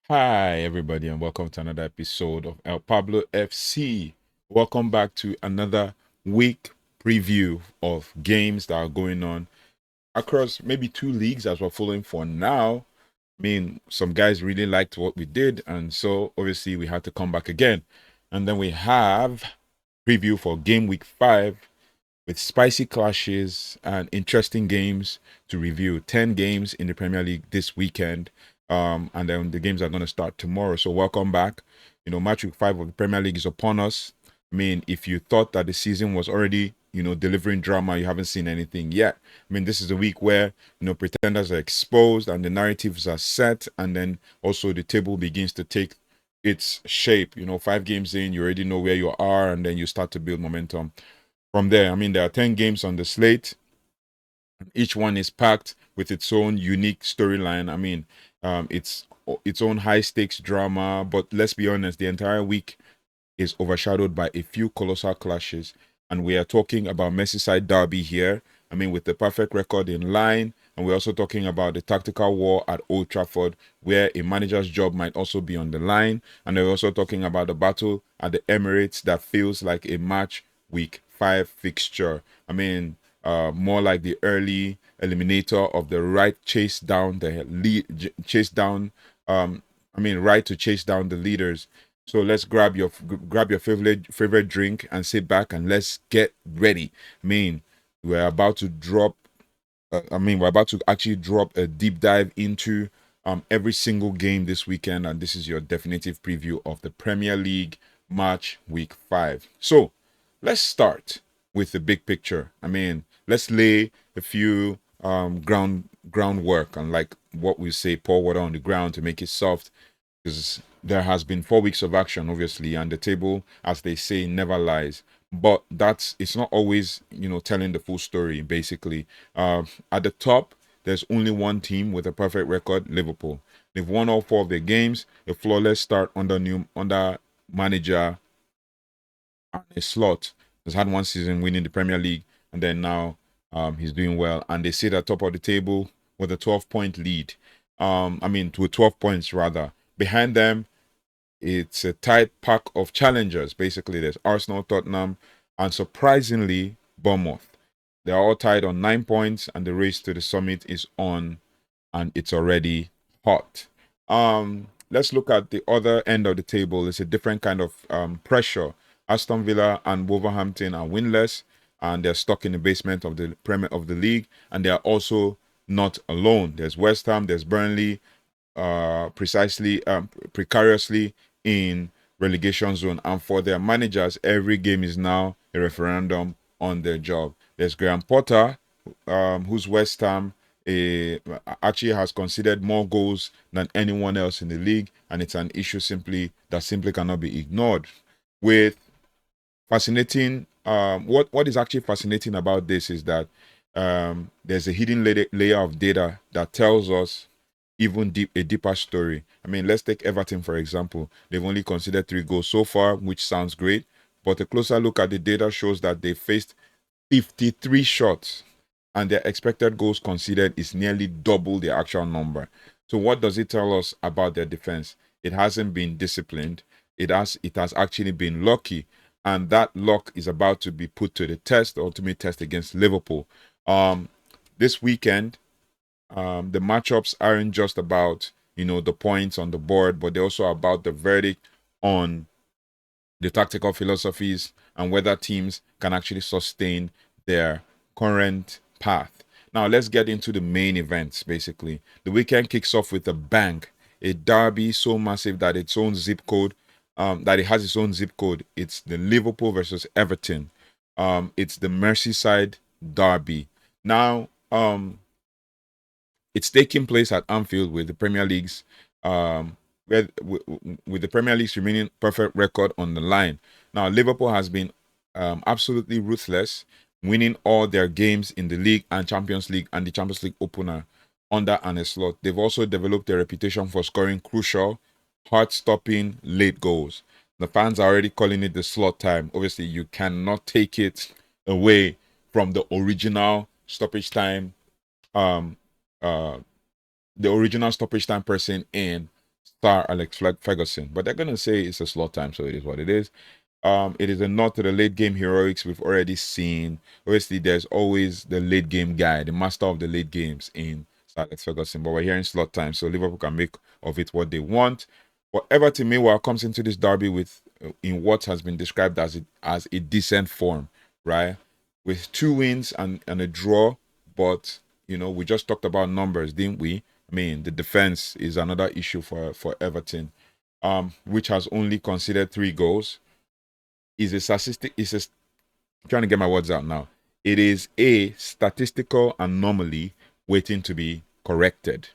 Hi, everybody, and welcome to another episode of elPablo FC. Welcome back to another week preview of games that are going on across maybe two leagues as we're following for now. I mean, some guys really liked what we did, and so obviously we had to come back again. And then we have preview for game week 5 with spicy clashes and interesting games to review. 10 games in the Premier League this weekend. And then the games are going to start tomorrow. So welcome back. Match week 5 of the Premier League is upon us. I mean, if you thought that the season was already, delivering drama, you haven't seen anything yet. I mean, this is a week where, pretenders are exposed and the narratives are set. And then also the table begins to take its shape. 5 games in, you already know where you are, and then you start to build momentum from there. I mean, there are 10 games on the slate. Each one is packed with its own unique storyline. I mean, its own high stakes drama. But let's be honest, the entire week is overshadowed by a few colossal clashes. And we are talking about Merseyside Derby here. I mean, with the perfect record in line. And we're also talking about the tactical war at Old Trafford, where a manager's job might also be on the line. And we're also talking about the battle at the Emirates that feels like a match week 5 fixture. I mean, more like the early eliminator of the right chase down the lead, chase down. Right to chase down the leaders. So let's grab your favorite drink and sit back and let's get ready. I mean, we're about to drop. We're about to actually drop a deep dive into every single game this weekend, and this is your definitive preview of the Premier League match week 5. So let's start with the big picture. I mean, let's lay a few groundwork and, like what we say, pour water on the ground to make it soft, because there has been 4 weeks of action, obviously, and the table, as they say, never lies. But it's not always, telling the full story. Basically, at the top, there's only one team with a perfect record: Liverpool. They've won all 4 of their games. A flawless start under manager Arne Slot. Has had one season winning the Premier League, and then now he's doing well. And they sit at top of the table with a 12-point lead. To 12 points rather. Behind them, it's a tight pack of challengers. Basically, there's Arsenal, Tottenham, and surprisingly, Bournemouth. They're all tied on 9 points, and the race to the summit is on, and it's already hot. Let's look at the other end of the table. It's a different kind of pressure. Aston Villa and Wolverhampton are winless, and they're stuck in the basement of the Premier of the league, and they are also not alone. There's West Ham, there's Burnley, precariously in relegation zone, and for their managers, every game is now a referendum on their job. There's Graham Potter, whose West Ham actually has conceded more goals than anyone else in the league, and it's an issue that simply cannot be ignored. With fascinating, what is actually fascinating about this is that there's a hidden layer of data that tells us a deeper story. I mean, let's take Everton for example. They've only conceded 3 goals so far, which sounds great, but a closer look at the data shows that they faced 53 shots, and their expected goals conceded is nearly double the actual number. So what does it tell us about their defense? It hasn't been disciplined. It has actually been lucky, and that luck is about to be put to the ultimate test against Liverpool. This weekend, the matchups aren't just about the points on the board, but they're also about the verdict on the tactical philosophies and whether teams can actually sustain their current path. Now let's get into the main events. Basically, the weekend kicks off with a bang. A derby so massive that its own zip code, that it has its own zip code. It's the Liverpool versus Everton. It's the Merseyside Derby. Now, it's taking place at Anfield with the Premier League's with the Premier League's remaining perfect record on the line. Now, Liverpool has been absolutely ruthless, winning all their games in the league and Champions League and the Champions League opener under Arne Slot. They've also developed a reputation for scoring crucial, heart-stopping late goals. The fans are already calling it the slot time. Obviously, you cannot take it away from the original stoppage time, um, uh, the original stoppage time person in star Alex Ferguson. But they're going to say it's a slot time, so it is what it is. It is a nod to the late game heroics we've already seen. Obviously, there's always the late game guy, the master of the late games in Sir Alex Ferguson. But we're here in slot time, so Liverpool can make of it what they want. But Everton, meanwhile, comes into this derby with in what has been described as a decent form, right? With 2 wins and a draw. But we just talked about numbers, didn't we? I mean, the defense is another issue for Everton, which has only conceded 3 goals. Is a statistic. I'm trying to get my words out now. It is a statistical anomaly waiting to be corrected.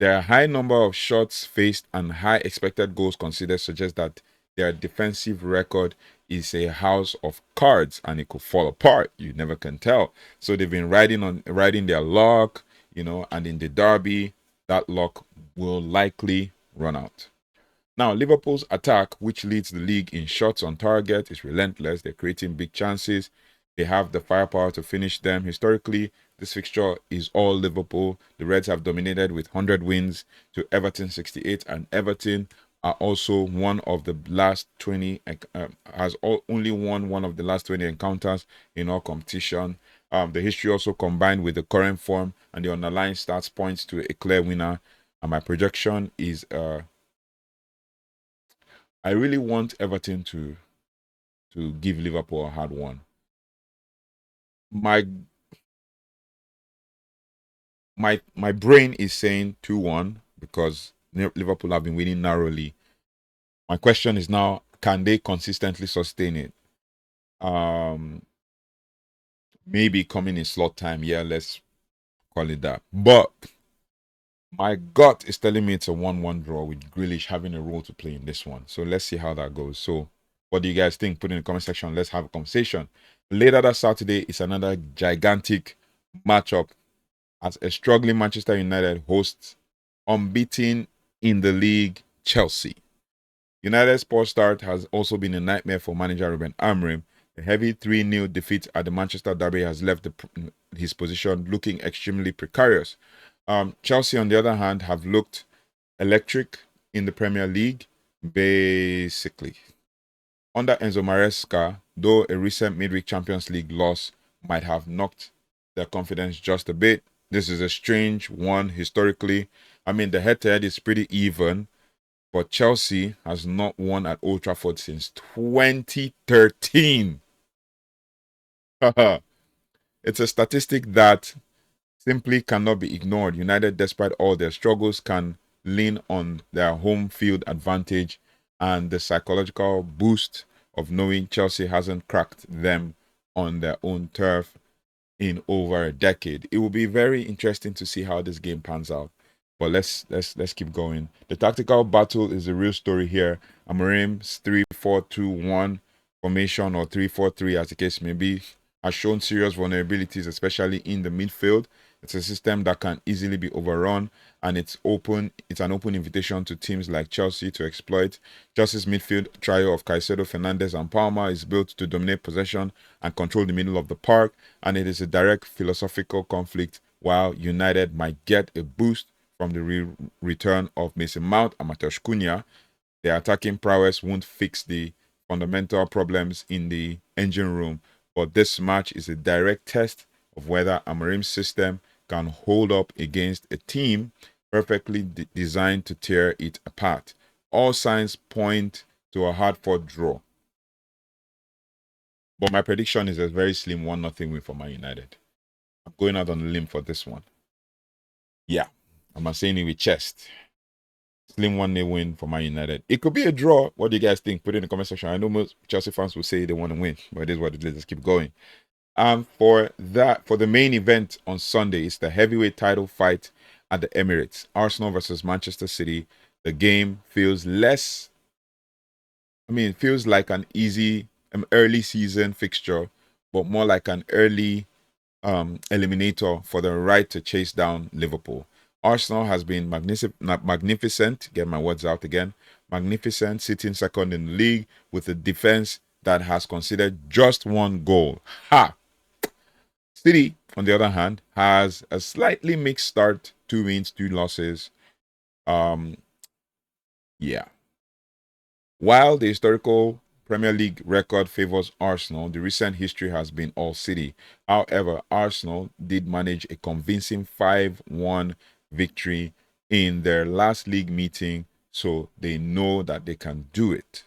Their high number of shots faced and high expected goals conceded suggest that their defensive record is a house of cards and it could fall apart. You never can tell. So they've been riding their luck, and in the derby, that luck will likely run out. Now, Liverpool's attack, which leads the league in shots on target, is relentless. They're creating big chances. They have the firepower to finish them. Historically, this fixture is all Liverpool. The Reds have dominated with 100 wins to Everton 68, and Everton are also one of the last 20, only won one of the last 20 encounters in all competition. The history also combined with the current form and the underlying stats points to a clear winner. And my projection is I really want Everton to give Liverpool a hard one. My brain is saying 2-1 because Liverpool have been winning narrowly. My question is now, can they consistently sustain it? Maybe coming in slot time, yeah, let's call it that. But my gut is telling me it's a 1-1 draw with Grealish having a role to play in this one. So let's see how that goes. So what do you guys think? Put in the comment section. Let's have a conversation. Later that Saturday is another gigantic matchup as a struggling Manchester United hosts unbeaten in the league Chelsea. United's poor start has also been a nightmare for manager Ruben Amorim. A heavy 3-0 defeat at the Manchester Derby has left his position looking extremely precarious. Chelsea, on the other hand, have looked electric in the Premier League, basically. Under Enzo Maresca, though a recent midweek Champions League loss might have knocked their confidence just a bit, this is a strange one historically. I mean, the head-to-head is pretty even, but Chelsea has not won at Old Trafford since 2013. It's a statistic that simply cannot be ignored. United, despite all their struggles, can lean on their home field advantage and the psychological boost of knowing Chelsea hasn't cracked them on their own turf in over a decade. It will be very interesting to see how this game pans out. But let's keep going. The tactical battle is the real story here. Amorim's 3-4-2-1 formation, or 3-4-3 as the case may be, has shown serious vulnerabilities, especially in the midfield. It's a system that can easily be overrun, and it's an open invitation to teams like Chelsea to exploit. Chelsea's midfield trio of Caicedo, Fernandes, and Palmer is built to dominate possession and control the middle of the park, and it is a direct philosophical conflict. While United might get a boost from the return of Mason Mount and Matheus Cunha, their attacking prowess won't fix the fundamental problems in the engine room. But this match is a direct test of whether Amorim's system can hold up against a team perfectly designed to tear it apart. All signs point to a hard-fought draw. But my prediction is a very slim 1-0 win for Man United. I'm going out on a limb for this one. Yeah, I'm saying it with chest. Slim 1-0 win for Man United. It could be a draw. What do you guys think? Put it in the comment section. I know most Chelsea fans will say they want to win, but it is what it is. Let's keep going. For the main event on Sunday, it's the heavyweight title fight at the Emirates. Arsenal versus Manchester City. The game feels it feels like an easy early season fixture, but more like an early eliminator for the right to chase down Liverpool. Arsenal has been magnificent. Get my words out again. Magnificent, sitting second in the league with a defense that has conceded just 1 goal. Ha! City, on the other hand, has a slightly mixed start, 2 wins, 2 losses. Yeah. While the historical Premier League record favors Arsenal, the recent history has been all City. However, Arsenal did manage a convincing 5-1 victory in their last league meeting, so they know that they can do it.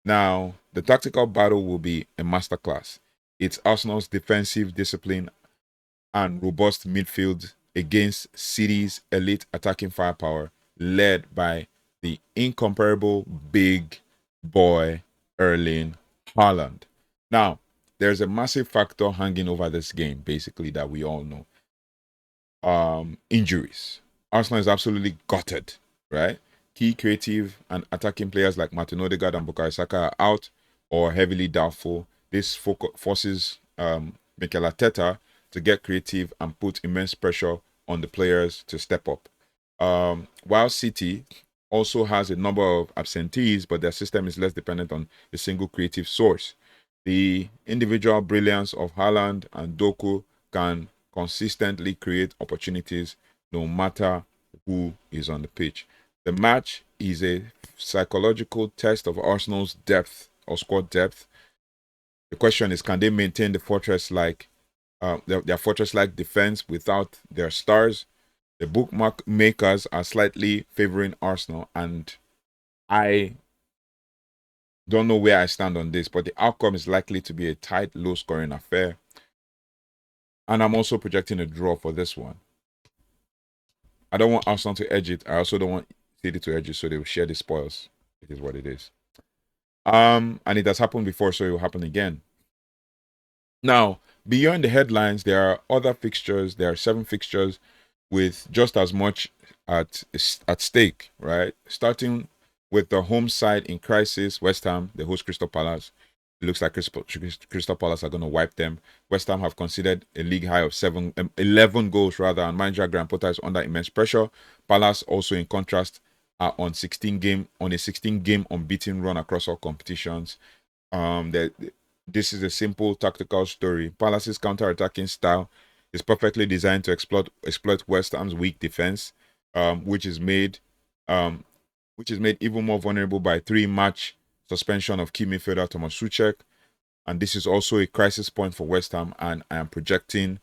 Now, the tactical battle will be a masterclass. It's Arsenal's defensive discipline and robust midfield against City's elite attacking firepower, led by the incomparable big boy Erling Haaland. Now, there's a massive factor hanging over this game, basically, that we all know. Injuries. Arsenal is absolutely gutted, right? Key creative and attacking players like Martin Odegaard and Bukayo Saka are out or heavily doubtful. This forces Mikel Arteta to get creative and put immense pressure on the players to step up. While City also has a number of absentees, but their system is less dependent on a single creative source. The individual brilliance of Haaland and Doku can consistently create opportunities no matter who is on the pitch. The match is a psychological test of Arsenal's depth or squad depth. The question is, can they maintain the fortress-like their fortress-like defense without their stars? The bookmakers are slightly favoring Arsenal, and I don't know where I stand on this, but the outcome is likely to be a tight, low-scoring affair. And I'm also projecting a draw for this one. I don't want Arsenal to edge it. I also don't want City to edge it, so they will share the spoils. It is what it is. And it has happened before, so it will happen again. Now, beyond the headlines, there are other fixtures. There are 7 fixtures with just as much at stake, right? Starting with the home side in crisis, West Ham, they host Crystal Palace. It looks like Crystal Palace are going to wipe them. West Ham have conceded a league high of 11 goals rather, and manager Graham Potter is under immense pressure. Palace also, in contrast, are on a 16-game unbeaten run across all competitions. This is a simple tactical story. Palace's counter-attacking style is perfectly designed to exploit West Ham's weak defense, which is made even more vulnerable by 3-match suspension of key midfielder Thomas Souček. And this is also a crisis point for West Ham, and I am projecting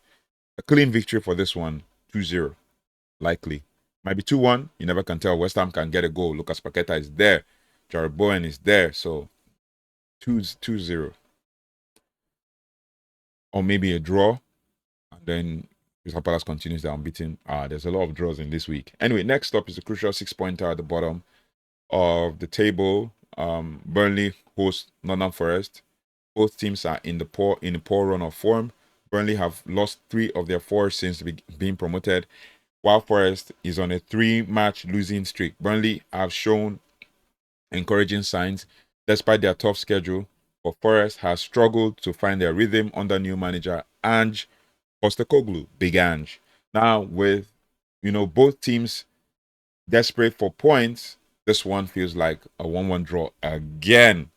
a clean victory for this one, 2-0, likely. Might be 2-1, you never can tell. West Ham can get a goal. Lucas Paqueta is there. Jared Bowen is there, so 2-0. Or maybe a draw, and then Crystal Palace continues their unbeaten. There's a lot of draws in this week. Anyway, next up is a crucial 6-pointer at the bottom of the table. Burnley host Nottingham Forest. Both teams are in a poor run of form. Burnley have lost 3 of their 4 since being promoted, while Forest is on a 3-match losing streak. Burnley have shown encouraging signs despite their tough schedule, but Forest has struggled to find their rhythm under new manager Ange Postecoglou, Big Ange. Now, with both teams desperate for points, this one feels like a 1-1 draw again.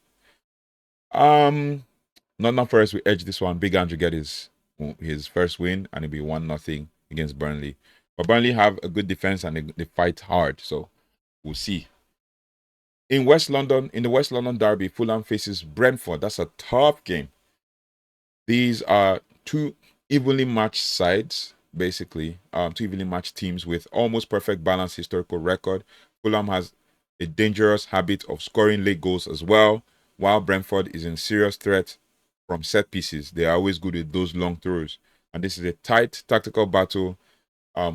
Nottingham Forest will edge this one. Big Ange will get his first win, and it'll be 1-0 against Burnley. But Burnley have a good defense and they fight hard, so we'll see. In the West London Derby, Fulham faces Brentford. That's a tough game. These are 2 evenly matched sides, basically. 2 evenly matched teams with almost perfect balanced historical record. Fulham has a dangerous habit of scoring late goals as well, while Brentford is in serious threat from set pieces. They are always good with those long throws. And this is a tight tactical battle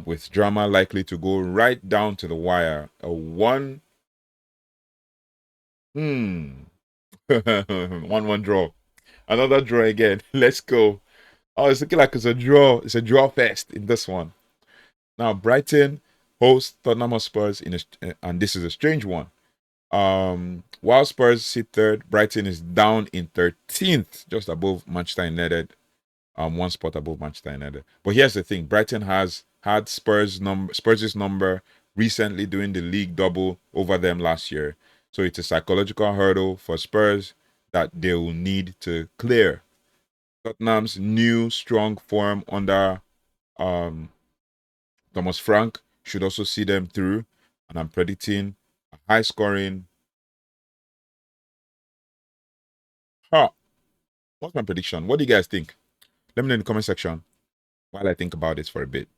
with drama likely to go right down to the wire. A 1-1 1-1 draw. Another draw again. Let's go. Oh, it's looking like it's a draw. It's a draw fest in this one. Now, Brighton hosts Tottenham Spurs and this is a strange one. While Spurs sit 3rd, Brighton is down in 13th, just above Manchester United. 1 spot above Manchester United. But here's the thing: Brighton has had Spurs' number recently doing the league double over them last year. So it's a psychological hurdle for Spurs that they will need to clear. Tottenham's new strong form under Thomas Frank should also see them through, and I'm predicting high scoring. Huh. What's my prediction? What do you guys think? Let me know in the comment section while I think about this for a bit.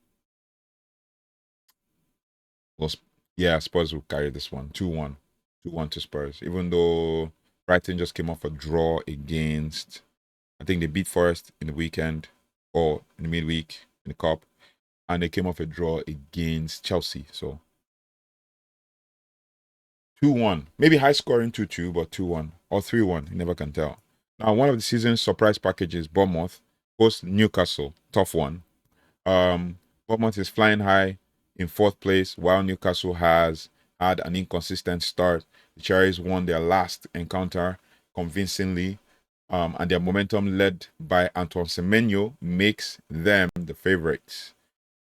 Well, yeah, Spurs will carry this one. 2-1. 2-1 to Spurs. Even though Brighton just came off a draw against, I think they beat Forest in the weekend or in the midweek in the cup. And they came off a draw against Chelsea. So 2-1. Maybe high scoring 2-2, but 2-1 or 3-1. You never can tell. Now, one of the season's surprise packages, Bournemouth, hosts Newcastle. Tough one. Bournemouth is flying high in fourth place, while Newcastle has had an inconsistent start. The Cherries won their last encounter convincingly, and their momentum, led by Antoine Semenyo, makes them the favorites.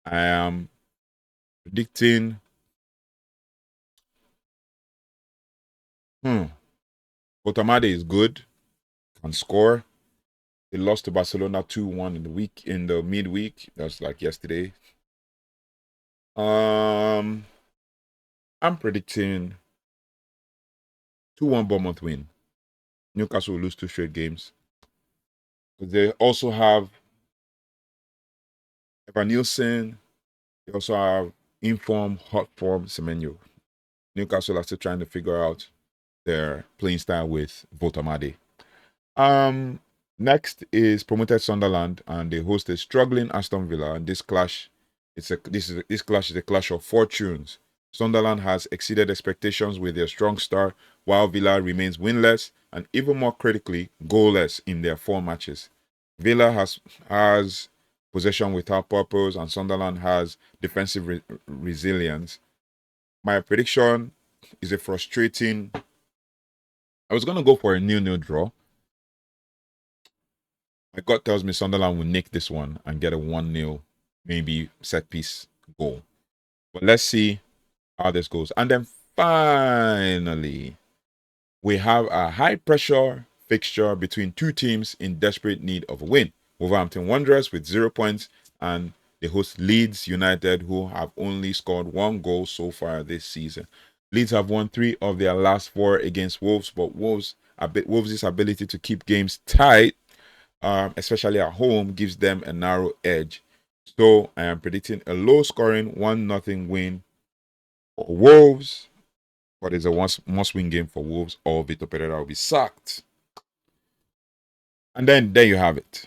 I am predicting. Botamade is good, can score. They lost to Barcelona 2-1 in the midweek. That's like yesterday. I'm predicting 2-1 Bournemouth win. Newcastle will lose 2 straight games. But they also have Evan Nielsen. They also have informed hot form Semenyo. Newcastle are still trying to figure out their playing style with Botamade. Next is promoted Sunderland, and they host a struggling Aston Villa. And this clash, this clash is a clash of fortunes. Sunderland has exceeded expectations with their strong start, while Villa remains winless and, even more critically, goalless in their 4 matches. Villa has possession without purpose, and Sunderland has defensive resilience. My prediction is a frustrating. I was gonna go for a 0-0 draw. My gut tells me Sunderland will nick this one and get a 1-0, maybe set piece goal. But let's see how this goes. And then finally, we have a high pressure fixture between 2 teams in desperate need of a win. Wolverhampton Wanderers with 0 points, and they host Leeds United, who have only scored 1 goal so far this season. Leeds have won 3 of their last 4 against Wolves, but Wolves' ability to keep games tight, especially at home, gives them a narrow edge. So I am predicting a low-scoring 1-0 win for Wolves, but it's a must-win game for Wolves, or Vitor Pereira will be sacked. And then there you have it.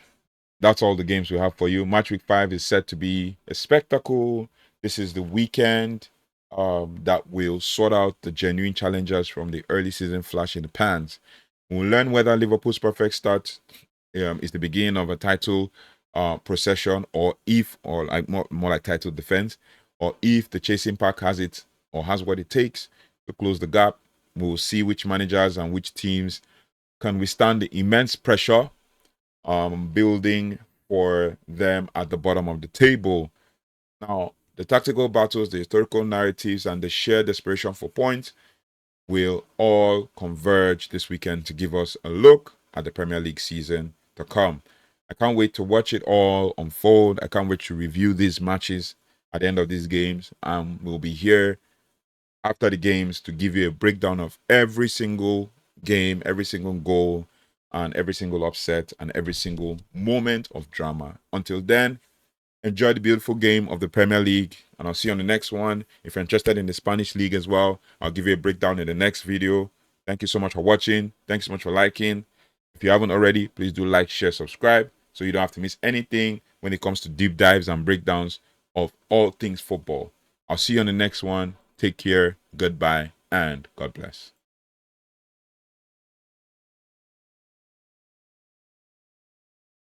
That's all the games we have for you. Matchweek 5 is set to be a spectacle. This is the weekend that will sort out the genuine challengers from the early season flash in the pans. We'll learn whether Liverpool's perfect start is the beginning of a title procession, or like more like title defense, or if the chasing pack has it or has what it takes to close the gap. We'll see which managers and which teams can withstand the immense pressure building for them at the bottom of the table. Now, the tactical battles, the historical narratives, and the shared desperation for points will all converge this weekend to give us a look at the Premier League season to come. I can't wait to watch it all unfold. I can't wait to review these matches at the end of these games. We'll be here after the games to give you a breakdown of every single game, every single goal, and every single upset, and every single moment of drama. Until then, enjoy the beautiful game of the Premier League, and I'll see you on the next one. If you're interested in the Spanish League as well, I'll give you a breakdown in the next video. Thank you so much for watching. Thanks so much for liking. If you haven't already, please do like, share, subscribe, so you don't have to miss anything when it comes to deep dives and breakdowns of all things football. I'll see you on the next one. Take care, goodbye, and God bless.